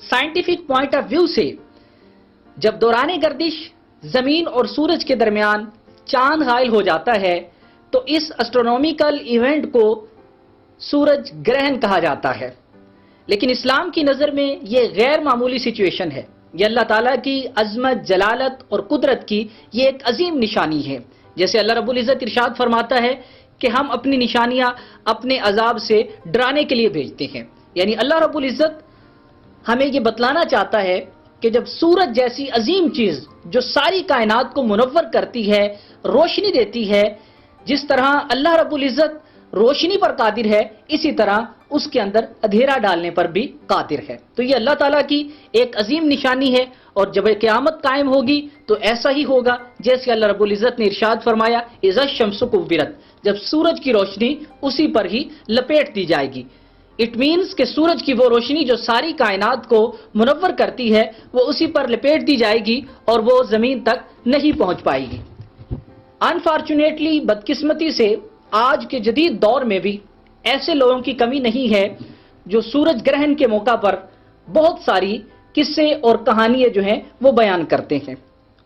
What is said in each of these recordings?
Scientific point of view से जब दौरान गर्दिश जमीन और सूरज के दरमियान चांद गायब हो जाता है तो इस एस्ट्रोनॉमिकल इवेंट को सूरज ग्रहण कहा जाता है। लेकिन इस्लाम की नज़र में यह गैर मामूली सिचुएशन है। यह अल्लाह ताला की अजमत, जलालत और कुदरत की ये एक अजीम निशानी है। जैसे अल्लाह रब्बुल इज़्ज़त इरशाद फरमाता है कि हम अपनी निशानियां अपने अजाब से डराने के लिए भेजते हैं। यानी अल्लाह रब्बुल इज़्ज़त हमें ये बतलाना चाहता है कि जब सूरज जैसी अजीम चीज जो सारी कायनात को मुनव्वर करती है, रोशनी देती है, जिस तरह अल्लाह रब्बुल इज़्ज़त रोशनी पर कादिर है, इसी तरह उसके अंदर अंधेरा डालने पर भी कादिर है। तो ये अल्लाह ताला की एक अजीम निशानी है। और जब क़यामत कायम होगी तो ऐसा ही होगा जैसे अल्लाह रब्बुल इज़्ज़त ने इरशाद फरमाया, इज़ा शम्सु कुव्विरत, जब सूरज की रोशनी उसी पर ही लपेट दी जाएगी। इट मीन्स कि सूरज की वो रोशनी जो सारी कायनात को मुनव्वर करती है वो उसी पर लपेट दी जाएगी और वो जमीन तक नहीं पहुंच पाएगी। अनफॉर्चुनेटली, बदकिस्मती से आज के जदीद दौर में भी ऐसे लोगों की कमी नहीं है जो सूरज ग्रहण के मौका पर बहुत सारी किस्से और कहानियां जो हैं वो बयान करते हैं।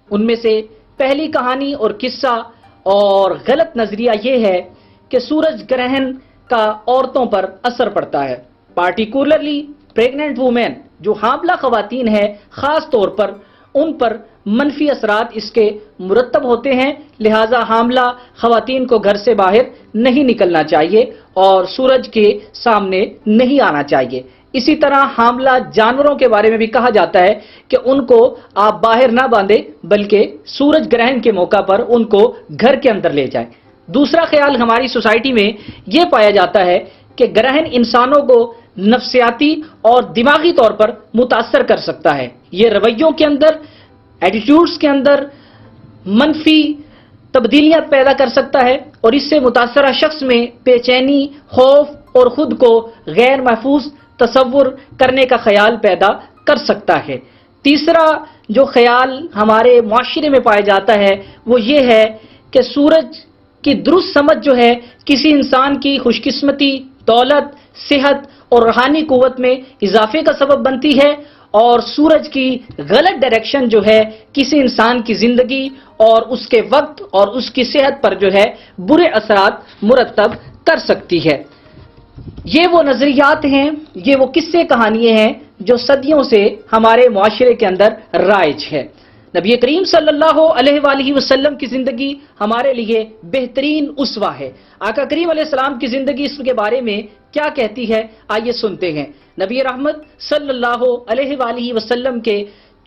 उनमें से पहली कहानी और किस्सा और गलत नजरिया ये है कि सूरज ग्रहण का औरतों पर असर पड़ता है, पार्टिकुलरली प्रेग्नेंट वुमेन जो हामला खवातीन है, खास तौर पर उन पर मनफी असरात इसके मुरतब होते हैं। लिहाजा हामला खवातीन को घर से बाहर नहीं निकलना चाहिए और सूरज के सामने नहीं आना चाहिए। इसी तरह हामला जानवरों के बारे में भी कहा जाता है कि उनको आप बाहर ना बांधे बल्कि सूरज ग्रहण के मौका पर उनको घर के अंदर ले जाए। दूसरा ख्याल हमारी सोसाइटी में यह पाया जाता है कि ग्रहण इंसानों को नफ्सियाती और दिमागी तौर पर मुतासर कर सकता है। ये रवैयों के अंदर, एटीट्यूड्स के अंदर मनफी तब्दीलियां पैदा कर सकता है और इससे मुतासरा शख्स में बेचैनी, खौफ और खुद को गैर महफूज तसव्वुर करने का ख्याल पैदा कर सकता है। तीसरा जो ख्याल हमारे मुआशरे में पाया जाता है वो ये है कि सूरज की दुरुस्त समझ जो है किसी इंसान की खुशकिस्मती, दौलत, सेहत और रूहानी कुव्वत में इजाफे का सबब बनती है और सूरज की गलत डायरेक्शन जो है किसी इंसान की जिंदगी और उसके वक्त और उसकी सेहत पर जो है बुरे असरात मुरतब कर सकती है। ये वो नजरियात हैं, ये वो किस्से कहानियां हैं जो सदियों से हमारे मुआशरे के अंदर राइज है। नबी करीम सल्लल्लाहु अलैहि वसल्लम की जिंदगी हमारे लिए बेहतरीन उसवा है। आका करीम अलैहिस्सलाम की जिंदगी इसके बारे में क्या कहती है, आइए सुनते हैं। नबी रहमत सल्लल्लाहु अलैहि वसल्लम के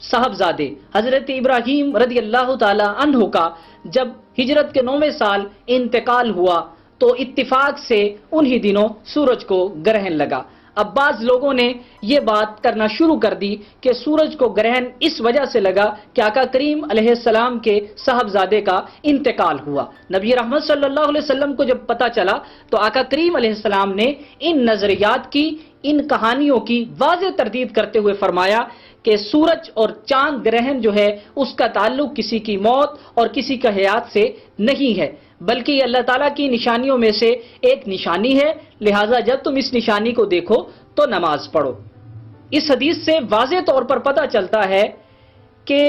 साहबजादे हजरत इब्राहीम रदियल्लाहु ताला अन्हु का जब हिजरत के 9वें साल इंतकाल हुआ तो इत्तिफाक से उन्हीं दिनों सूरज को ग्रहण लगा। अब बाज लोगों ने यह बात करना शुरू कर दी कि सूरज को ग्रहण इस वजह से लगा कि आका करीम अलैहिस्सलाम के साहबजादे का इंतकाल हुआ। नबी रहमत सल्लल्लाहु अलैहि वसल्लम को जब पता चला तो आका करीम अलैहिस्सलाम ने इन नजरियात की, इन कहानियों की वाज़ेह तरदीद करते हुए फरमाया कि सूरज और चांद ग्रहण जो है उसका ताल्लुक किसी की मौत और किसी का हयात से नहीं है, बल्कि अल्लाह ताला की निशानियों में से एक निशानी है। लिहाजा जब तुम इस निशानी को देखो तो नमाज पढ़ो। इस हदीस से वाज़ेह तौर पर पता चलता है कि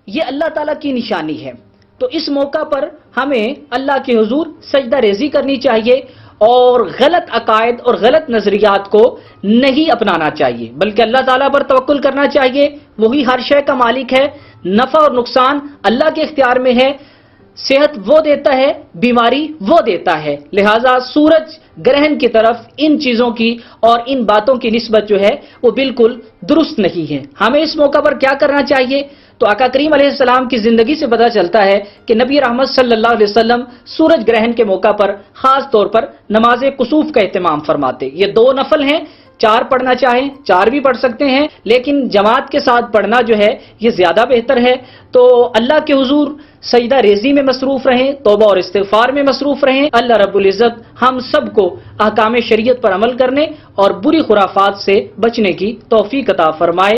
ये अल्लाह ताला की निशानी है। तो इस मौका पर हमें अल्लाह के हुजूर सजदा रेजी करनी चाहिए और गलत अकायद और गलत नजरियात को नहीं अपनाना चाहिए, बल्कि अल्लाह ताला पर तवक्कुल करना चाहिए। वही हर शय का मालिक है, नफा और नुकसान अल्लाह के इख्तियार में है, सेहत वो देता है, बीमारी वो देता है। लिहाजा सूरज ग्रहण की तरफ इन चीजों की और इन बातों की निस्बत जो है वो बिल्कुल दुरुस्त नहीं है। हमें इस मौका पर क्या करना चाहिए, तो आका करीम अलैहिस्सलाम की जिंदगी से पता चलता है कि नबी रहमत सल्लल्लाहु अलैहि वसल्लम सूरज ग्रहण के मौका पर खास तौर पर नमाज कुसूफ का एहतमाम फरमाते। ये 2 नफल हैं, 4 पढ़ना चाहें 4 भी पढ़ सकते हैं, लेकिन जमात के साथ पढ़ना जो है ये ज्यादा बेहतर है। तो अल्लाह के हुजूर सजदा रेजी में मसरूफ रहें, तौबा और इस्तिगफार में मसरूफ रहें। अल्लाह रब्बुल इज़्ज़त हम सबको अहकाम शरीयत पर अमल करने और बुरी खुराफात से बचने की तौफीक अता फरमाए।